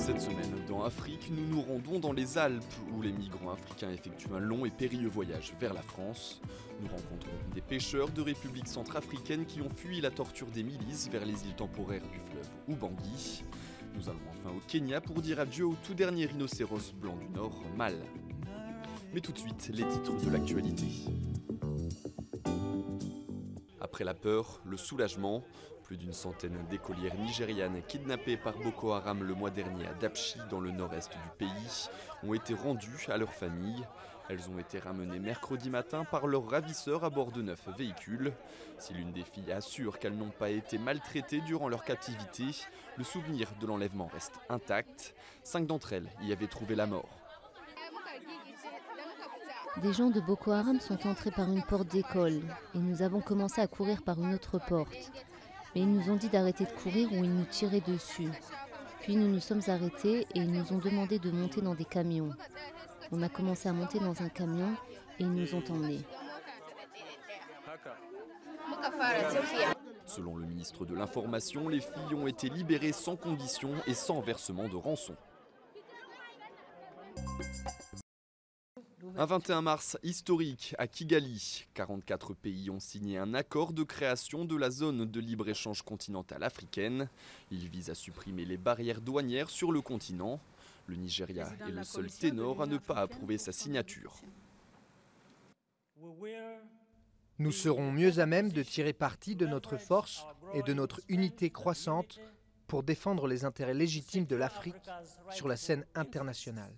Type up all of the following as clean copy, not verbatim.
Cette semaine, dans Afrique, nous nous rendons dans les Alpes, où les migrants africains effectuent un long et périlleux voyage vers la France. Nous rencontrons des pêcheurs de République centrafricaine qui ont fui la torture des milices vers les îles temporaires du fleuve Ubangui. Nous allons enfin au Kenya pour dire adieu au tout dernier rhinocéros blanc du Nord, mâle. Mais tout de suite, les titres de l'actualité. Après la peur, le soulagement. Plus d'une centaine d'écolières nigérianes kidnappées par Boko Haram le mois dernier à Dapchi, dans le nord-est du pays, ont été rendues à leurs familles. Elles ont été ramenées mercredi matin par leurs ravisseurs à bord de 9 véhicules. Si l'une des filles assure qu'elles n'ont pas été maltraitées durant leur captivité, le souvenir de l'enlèvement reste intact. 5 d'entre elles y avaient trouvé la mort. Des gens de Boko Haram sont entrés par une porte d'école et nous avons commencé à courir par une autre porte. Mais ils nous ont dit d'arrêter de courir ou ils nous tiraient dessus. Puis nous nous sommes arrêtés et ils nous ont demandé de monter dans des camions. On a commencé à monter dans un camion et ils nous ont emmenés. Selon le ministre de l'Information, les filles ont été libérées sans condition et sans versement de rançon. Un 21 mars historique à Kigali. 44 pays ont signé un accord de création de la zone de libre-échange continentale africaine. Il vise à supprimer les barrières douanières sur le continent. Le Nigeria est le seul ténor à ne pas approuver sa signature. Nous serons mieux à même de tirer parti de notre force et de notre unité croissante pour défendre les intérêts légitimes de l'Afrique sur la scène internationale.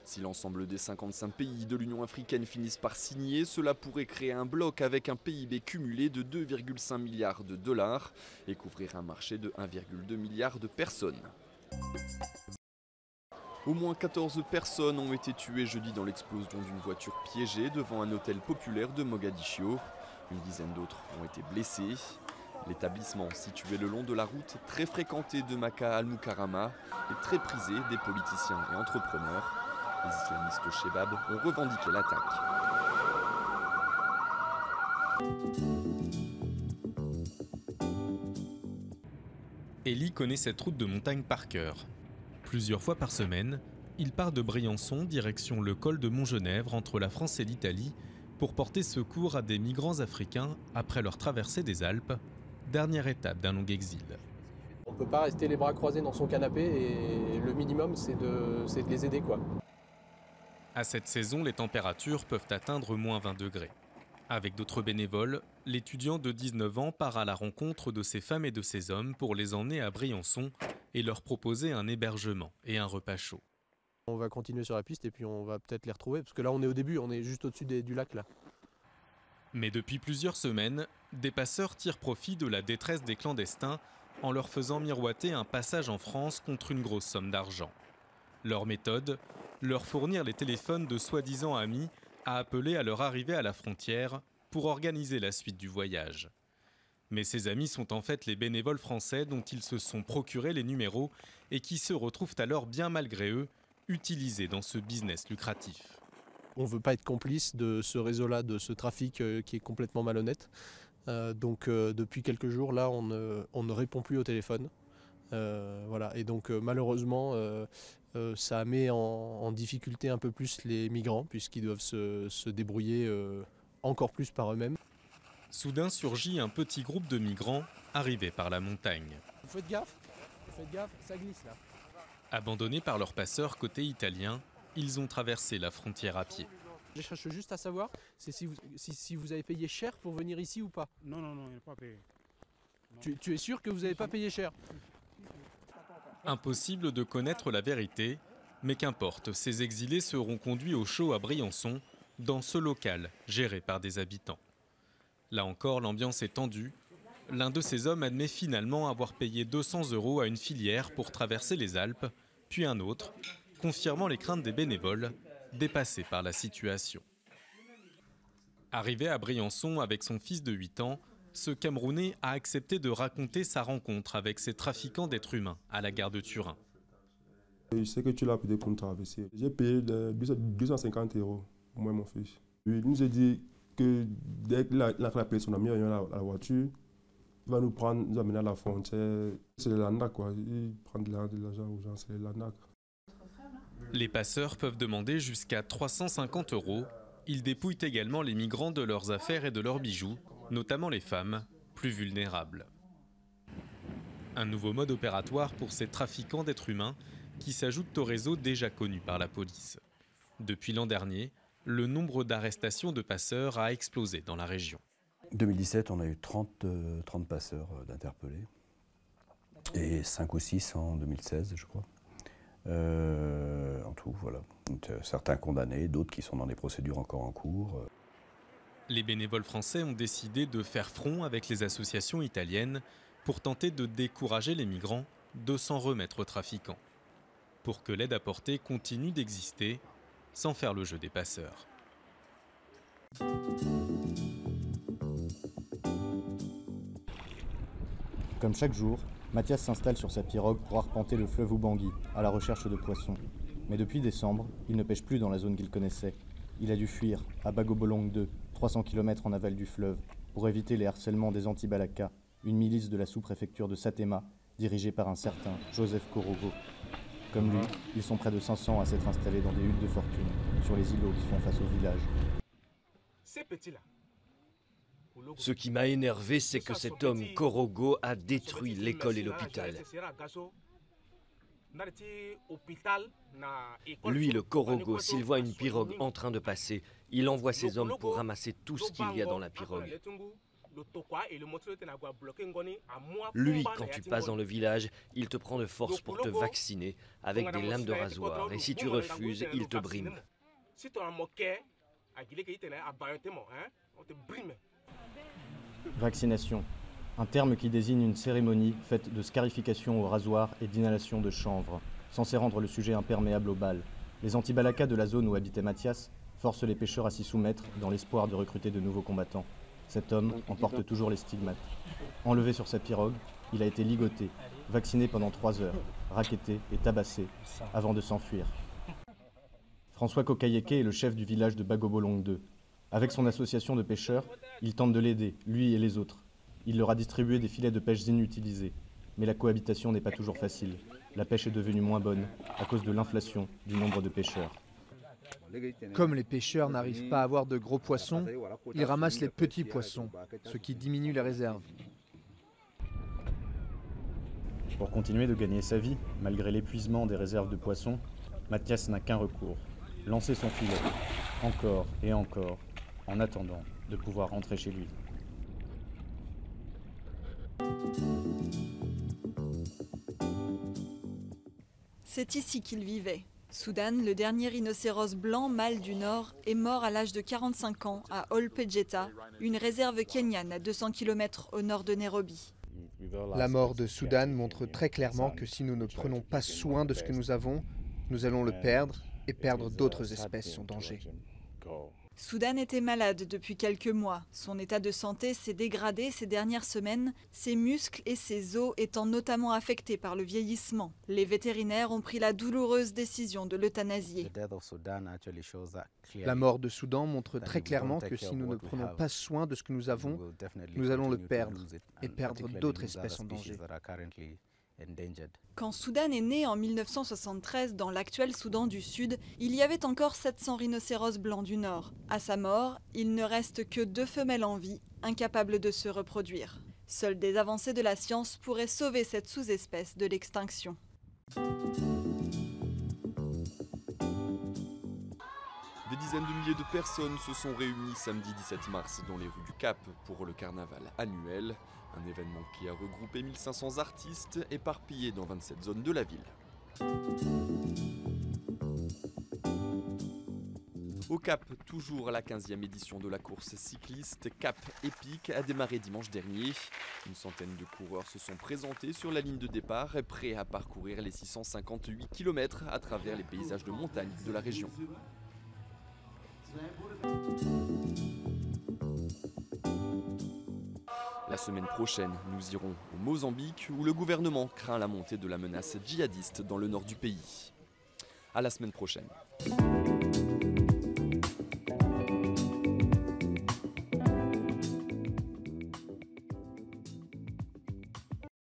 Si l'ensemble des 55 pays de l'Union africaine finissent par signer, cela pourrait créer un bloc avec un PIB cumulé de 2,5 milliards de dollars et couvrir un marché de 1,2 milliard de personnes. Au moins 14 personnes ont été tuées jeudi dans l'explosion d'une voiture piégée devant un hôtel populaire de Mogadiscio. Une dizaine d'autres ont été blessés. L'établissement, situé le long de la route très fréquentée de Maka al-Mukarrama, est très prisé des politiciens et entrepreneurs. Les islamistes Chebab ont revendiqué l'attaque. Elie connaît cette route de montagne par cœur. Plusieurs fois par semaine, il part de Briançon direction le col de Montgenèvre entre la France et l'Italie pour porter secours à des migrants africains après leur traversée des Alpes, dernière étape d'un long exil. On ne peut pas rester les bras croisés dans son canapé et le minimum c'est de les aider quoi. À cette saison, les températures peuvent atteindre moins 20 degrés. Avec d'autres bénévoles, l'étudiant de 19 ans part à la rencontre de ces femmes et de ces hommes pour les emmener à Briançon et leur proposer un hébergement et un repas chaud. On va continuer sur la piste et puis on va peut-être les retrouver parce que là on est au début, on est juste au-dessus du lac là. Mais depuis plusieurs semaines, des passeurs tirent profit de la détresse des clandestins en leur faisant miroiter un passage en France contre une grosse somme d'argent. Leur méthode, leur fournir les téléphones de soi-disant amis à appeler à leur arrivée à la frontière pour organiser la suite du voyage. Mais ces amis sont en fait les bénévoles français dont ils se sont procurés les numéros et qui se retrouvent alors bien malgré eux utilisés dans ce business lucratif. On ne veut pas être complice de ce réseau-là, de ce trafic qui est complètement malhonnête. Donc depuis quelques jours, là, on ne répond plus au téléphone. Voilà. Et donc malheureusement, ça met en difficulté un peu plus les migrants, puisqu'ils doivent se débrouiller encore plus par eux-mêmes. Soudain surgit un petit groupe de migrants arrivés par la montagne. Vous faites gaffe, ça glisse là. Abandonnés par leurs passeurs côté italien, ils ont traversé la frontière à pied. Je cherche juste à savoir si vous avez payé cher pour venir ici ou pas. Non, il n'a pas payé. Tu es sûr que vous n'avez pas payé cher? Impossible de connaître la vérité, mais qu'importe, ces exilés seront conduits au chaud à Briançon, dans ce local géré par des habitants. Là encore, l'ambiance est tendue. L'un de ces hommes admet finalement avoir payé 200 € à une filière pour traverser les Alpes, puis un autre, confirmant les craintes des bénévoles, dépassés par la situation. Arrivé à Briançon avec son fils de 8 ans, ce Camerounais a accepté de raconter sa rencontre avec ces trafiquants d'êtres humains à la gare de Turin. Je sais que tu l'as payé pour nous traverser. J'ai payé 250 €, moi et mon fils. Il nous a dit que dès qu'il a payé son ami à la voiture, Il va nous amener à la frontière. C'est les Landak, quoi. Ils prennent de l'argent aux gens, c'est les Landak. Les passeurs peuvent demander jusqu'à 350 €. Ils dépouillent également les migrants de leurs affaires et de leurs bijoux, notamment les femmes, plus vulnérables. Un nouveau mode opératoire pour ces trafiquants d'êtres humains qui s'ajoutent au réseau déjà connu par la police. Depuis l'an dernier, le nombre d'arrestations de passeurs a explosé dans la région. En 2017, on a eu 30 passeurs d'interpellés et 5 ou 6 en 2016, je crois. En tout, voilà. Donc, certains condamnés, d'autres qui sont dans des procédures encore en cours. Les bénévoles français ont décidé de faire front avec les associations italiennes pour tenter de décourager les migrants de s'en remettre aux trafiquants, pour que l'aide apportée continue d'exister sans faire le jeu des passeurs. Comme chaque jour, Mathias s'installe sur sa pirogue pour arpenter le fleuve Ubangui à la recherche de poissons. Mais depuis décembre, il ne pêche plus dans la zone qu'il connaissait. Il a dû fuir à Bagobolong 2, 300 km en aval du fleuve, pour éviter les harcèlements des Anti-Balaka, une milice de la sous-préfecture de Satéma, dirigée par un certain Joseph Korogo. Comme lui, ils sont près de 500 à s'être installés dans des huttes de fortune, sur les îlots qui font face au village. Ces petits-là. Ce qui m'a énervé, c'est que cet homme, Korogo, a détruit l'école et l'hôpital. Lui, le Korogo, s'il voit une pirogue en train de passer, il envoie ses hommes pour ramasser tout ce qu'il y a dans la pirogue. Lui, quand tu passes dans le village, il te prend de force pour te vacciner avec des lames de rasoir. Et si tu refuses, il te brime. Vaccination, un terme qui désigne une cérémonie faite de scarification au rasoir et d'inhalation de chanvre, censé rendre le sujet imperméable aux balles. Les anti-Balaka de la zone où habitait Mathias forcent les pêcheurs à s'y soumettre dans l'espoir de recruter de nouveaux combattants. Cet homme en porte toujours les stigmates. Enlevé sur sa pirogue, il a été ligoté, vacciné pendant 3 heures, racketté et tabassé, avant de s'enfuir. François Kokayeke est le chef du village de Bagobolong 2. Avec son association de pêcheurs, il tente de l'aider, lui et les autres. Il leur a distribué des filets de pêche inutilisés. Mais la cohabitation n'est pas toujours facile. La pêche est devenue moins bonne à cause de l'inflation du nombre de pêcheurs. Comme les pêcheurs n'arrivent pas à avoir de gros poissons, ils ramassent les petits poissons, ce qui diminue les réserves. Pour continuer de gagner sa vie, malgré l'épuisement des réserves de poissons, Mathias n'a qu'un recours, lancer son filet, encore et encore, en attendant de pouvoir rentrer chez lui. C'est ici qu'il vivait. Soudan, le dernier rhinocéros blanc mâle du Nord, est mort à l'âge de 45 ans à Olpejeta, une réserve kenyane à 200 km au nord de Nairobi. La mort de Soudan montre très clairement que si nous ne prenons pas soin de ce que nous avons, nous allons le perdre et perdre d'autres espèces en danger. Soudan était malade depuis quelques mois. Son état de santé s'est dégradé ces dernières semaines, ses muscles et ses os étant notamment affectés par le vieillissement. Les vétérinaires ont pris la douloureuse décision de l'euthanasier. La mort de Soudan montre très clairement que si nous ne prenons pas soin de ce que nous avons, nous allons le perdre et perdre d'autres espèces en danger. Quand Soudan est né en 1973 dans l'actuel Soudan du Sud, il y avait encore 700 rhinocéros blancs du Nord. À sa mort, il ne reste que 2 femelles en vie, incapables de se reproduire. Seules des avancées de la science pourraient sauver cette sous-espèce de l'extinction. Des dizaines de milliers de personnes se sont réunies samedi 17 mars dans les rues du Cap pour le carnaval annuel. Un événement qui a regroupé 1500 artistes éparpillés dans 27 zones de la ville. Au Cap, toujours la 15e édition de la course cycliste Cap Epic a démarré dimanche dernier. Une centaine de coureurs se sont présentés sur la ligne de départ, prêts à parcourir les 658 km à travers les paysages de montagne de la région. La semaine prochaine, nous irons au Mozambique où le gouvernement craint la montée de la menace djihadiste dans le nord du pays. À la semaine prochaine.